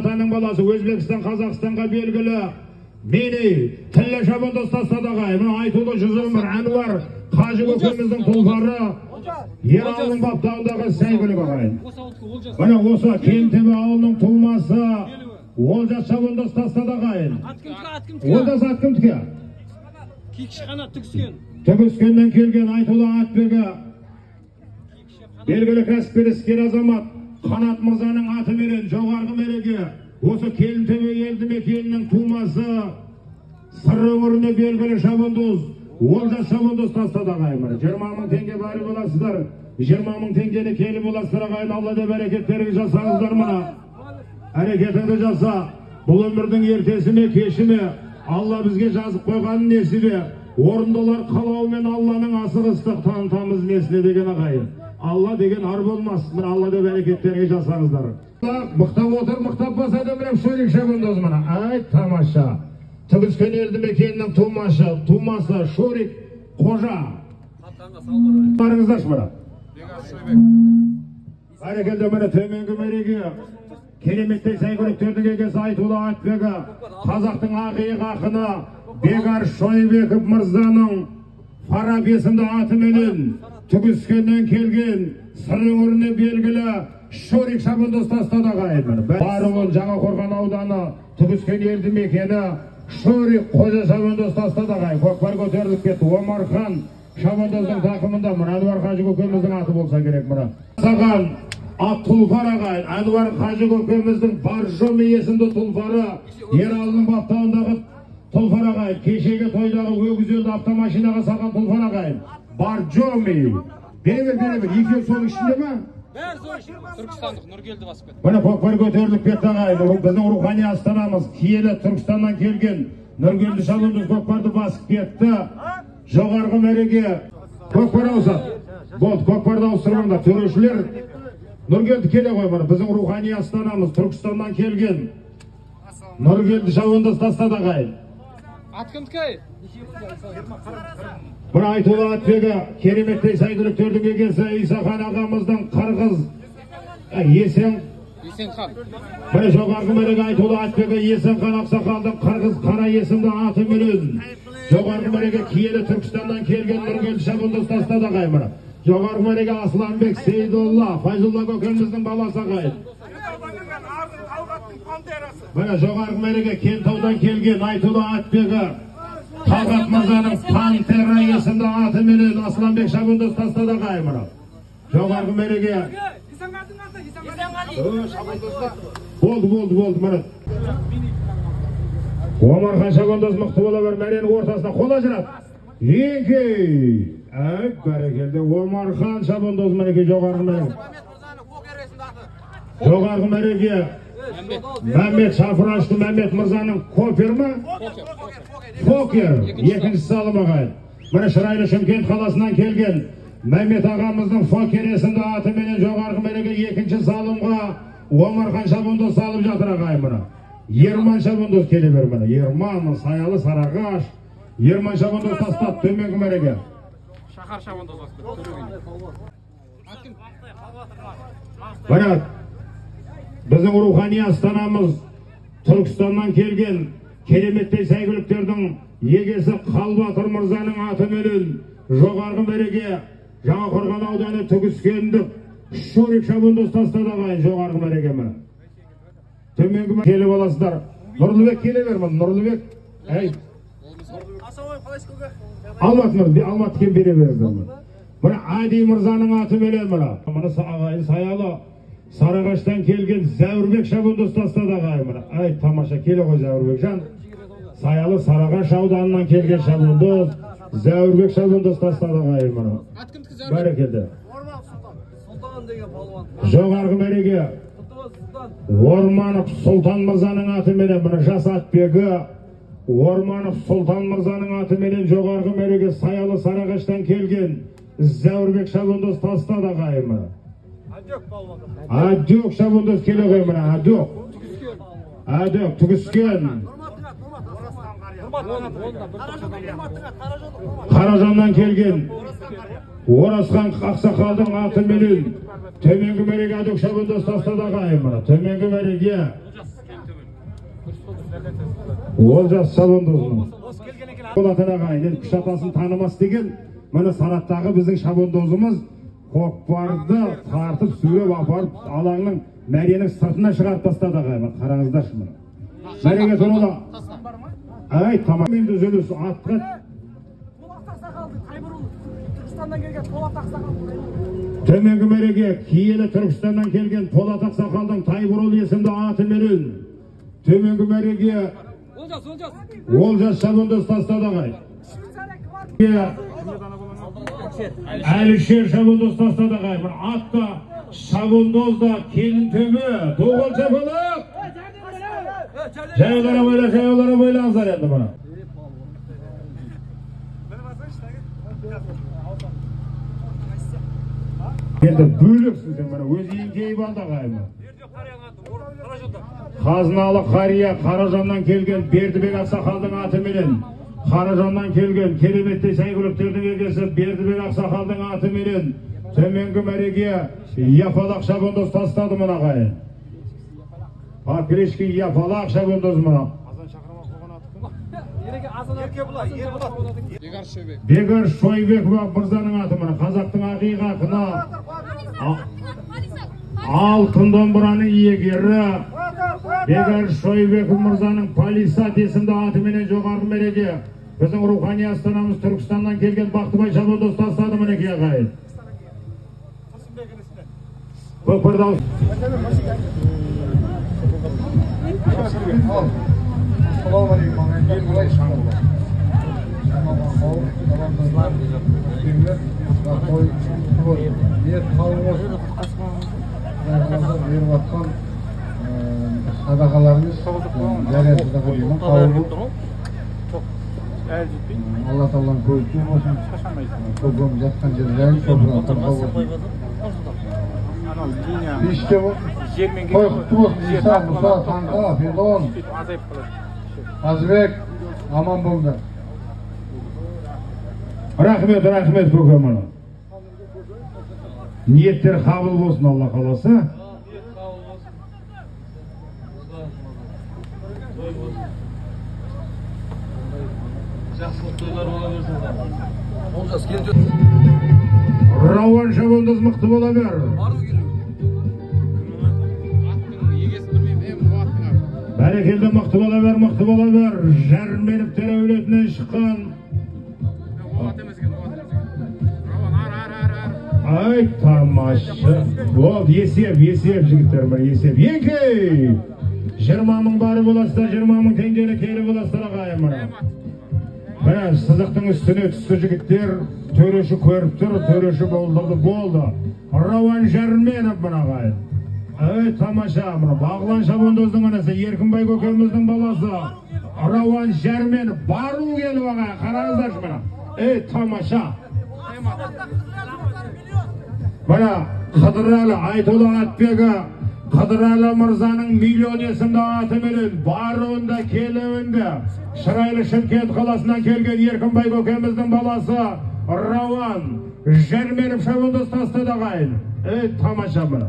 атаның баласы Өзбекстан, Қазақстанға белгілі мені тілі шабандоз тастадағай. Мына айтулы Жүзімір Әнуар Қажы көкеміздің тұлғары Ералының баптауындағы сәйгілік ағайын. Мына осы Кентебе ауылының тумасы Олжас шабандоз тастадағайын. Олжас ат кімдікі? Кекшіхана Түгіскен. Түгіскеннен келген айтулы атбегі белгілі кәсіпкер іскер азамат Қанат Мырзаның аты менен жоғарғы мереке осы Келінтөбе елді мекенінің тумасы Сыр өңіріне белгілі шабандоз Олжас шабандоз тастады ағайын. 20 мың теңге бары боласыздар. 20 мың теңгені келіп боласыздар ағайын. Аллада бәрекеттеріңіз жасаңыздар мына. Әрекетіңді жаса. Бұл өмірдің ертесі ме, кеші ме? Алла бізге жазып қойғанын несі бе? Орындалар қалауымен Алланың асығыстық танытамыз несіне деген ағайын. Алла деген ар болмас. Мына Аллада бәрекеттеріңіз жасаңыздар. Мықтап отыр, мықтап басады бірем шөлік шабандоз мына. Ай, тамаша. Түгіскен елді мекенінің тумасы Шорик Қожа. Барыңыздаршы мына. Бәрекелді мына төменгі мереке. Кереметтей сәйгүліктердің егесі айтулы атбегі. Қазақтың ақиық ақыны Бегар Шойбеков Мырзаның Фарап есімді атыменен Түгіскеннен келген Сыр өңіріне белгілі Шорик шабандоз тастады ағайын. Баруын Жаңақорған ауданы Түгіскен елді мекені Шорик Қожа шабандоз тастады ағайын. Көкпар көтеріліп кетті. Омархан шабандоздың тақымында мына Әнуар Қажы көкеміздің аты болса керек мына. Саған ат тұлпар ағайын. Әнуар Қажы көкеміздің Баржоми есімді тұлпары Ералының баптауындағы тұлпар ағайын. Кешегі тойдағы өгізелді автомашинаға саған тұлпар ағайын. Баржоми. Беребер. Екеу соның ішінде ма? Түркістандық Нұргелді басып кетті. Мына көкпар көтеріліп кетті ағайын. Біздің рухани астанамыз киелі Түркістаннан келген Нұргелді шабандоз көкпарды басып кетті. Жоғарғы мәреге көкпар ауысады. Болды, көкпарды ауыстырмаңдар. Төрешілер Нұргелді келе ғой мына. Біздің рухани астанамыз Түркістаннан келген Нұргелді шабандоз тастады ағайын. Ат кімдікі? Бір айтулы атбегі кереметтей сәйгүліктердің егесі Исахан ағамыздың қырғыз Есенхан. Бір жоғарғы мәреге айтулы атбегі Есенхан ақсақалдың қырғыз қара есімді аты менен жоғарғы мәреге киелі Түркістаннан келген Нұргелді шабандоз тастады ағайын. Жоғарғы мәреге Асланбек Сейдолла Файзулла көкеміздің баласы ағайын. Мына жоғарғы мәреге Кентаудан келген айтулы атбегі Талғат Мырзаның Пантера есімді аты менен Асланбек шабандоз тастады ағайын. Жоғарғы мәреге болды мына. Омархан шабандоз мықты бола бер, мәренің ортасына қол ажырат. Еңкей. Бәрекелді. Омархан шабандоз мәреке жоғарғы мәреке. Жоғарғы мәреке Мәмет Шафырашты Мәмет Мырзаның Копер ма? Фокер. Екінші салым ағайын. Мына Шырайлы Шымкент қаласынан келген Мәмет ағамыздың Фокер есімді аты менен жоғарғы мәреге екінші салымға Омархан шабандоз салып жатыр ағайын мына. Ерман шабандоз келе бер мына. Ерман, Саялы, Сарағаш. Ерман шабандоз тастап төменгі мәреге. Шахар шабандоз басып. Біздің рухани астанамыз Түркістаннан келген кереметтей сәйгүліктердің егесі Қалбатыр Мырзаның аты менен жоғарғы мәреге Жаңақорған ауданы Түгіскендік Шорик шабандоз тастады ағайын. Жоғарғы мәреге мына. Төменгі мәреге келіп аласыздар. Нұрлыбек келе бер мына. Нұрлыбек. Алматы кен бере берді. Мына Ади Мырзаның аты менен мына. Мына ағайын Саялы Сарағаштан келген Зәурбек шабандоз тастады ағайын. Ай, тамаша келе ғой Зәурбек жан. Саялы Сарағаш ауданынан келген шабандоз Зәурбек шабандоз тастады ағайын. Бәрекелді. Жоғарғы мәреге Орманов Сұлтан Мырзаның аты менен мына жас атбегі Орманов Сұлтан Мырзаның аты менен жоғарғы мәреге Саялы Сарағаштан келген Зәурбек шабандоз тастады ағайын. Адек шабандоз келе ғой мына. Адек Түгіскен Қаражаннан келген Оразхан ақсақалдың аты менен төменгі мәреге Адек шабандоз тастады ағайын. Төменгі мәреге Олжас шабандозның болатын ағайын күш атасын танымас деген міне санаттағы біздің шабандозымыз көкпарды тартып сүйреп апарып алаңның мәренің сыртына шығарып тастады ағайын. Қараңыздаршы мұны. Мәреге туралы ай тамам енді үзіліс атқа төменгі мәреге киелі Түркістаннан келген Полат Ақсақалдың Тайбурыл есімді аты менен төменгі мәреге Олжас шабандоз тастады ағайын. Әлішер шабандоз тастады ағайын. Атта шабандозда келін төбе тоғыл шапалақ. Жайылары бойлаңыздар енді бұны. Енді бөліксізден бұны өзі еңкейіп алды ағайын. Қазыналы қария Қаражаннан келген Бердібек Ақсақалдың аты менен, Қаражаннан келген кереметтей сәйгүліктердің егесі Бердібек Ақсақалдың аты менен төменгі мәреге Япалақ шабандоз тастады мұны ағайын. Папелешки Япалақ шабандоз мұны. Бегар Шойбек мырзаның аты мұны. Қазақтың ақиқатына алтын домбыраның иегері Бегар Шойбек мырзаның Полисат есімді аты менен жоғарғы мәреге біздің рухани астанамыз Түркістаннан келген Бақтыбай шабандоз тастады мінеки ағайын. Көпірдау Sadakalarımız Deryası'da kılıyım. Allah Allah'ın koyduğum olsun. Çocuğumuz yatkan cezayı çocuğuna tırpa olsun. İşte bu. Korktu olsun. İsa, Musa, Tanka, Firdon, Azbek, aman bunlar. Rahmet көкеміні. Ниеттер қабыл болсын Алла қаласа. Рауан шабандоз мықты бола бер. Бәрекелді мықты бола бер. Жәрменіптер әулетінен шыққан. Ай тамаша. Бол, есеп жігіттер бар, есеп. Еке! 20 мың бары боласыздар, 20 мың теңгелі келі боласыздар ағайын мұра. Міне, сызықтың үстіне түсті жігіттер, төреші көріп тұр, төреші болды. Рауан Жәрменов мұна ағайын. Ай тамаша мұна. Бағлан шабандоздың анасы, Еркінбай көкеміздің баласы. Рауан Жәрменов бару келіп ағайын, қараңыздаршы мұна. Ай тамаша. Бана Қыдырәлі Айтолы Атбегі Қыдырәлі мырзаның миллион есімді аты менен баруында келуінде Шырайлы Шымкент қаласынан келген Еркінбай көкеміздің баласы Рауан Жәрменов шабандоз тастады ағайын. Тамаша бұны.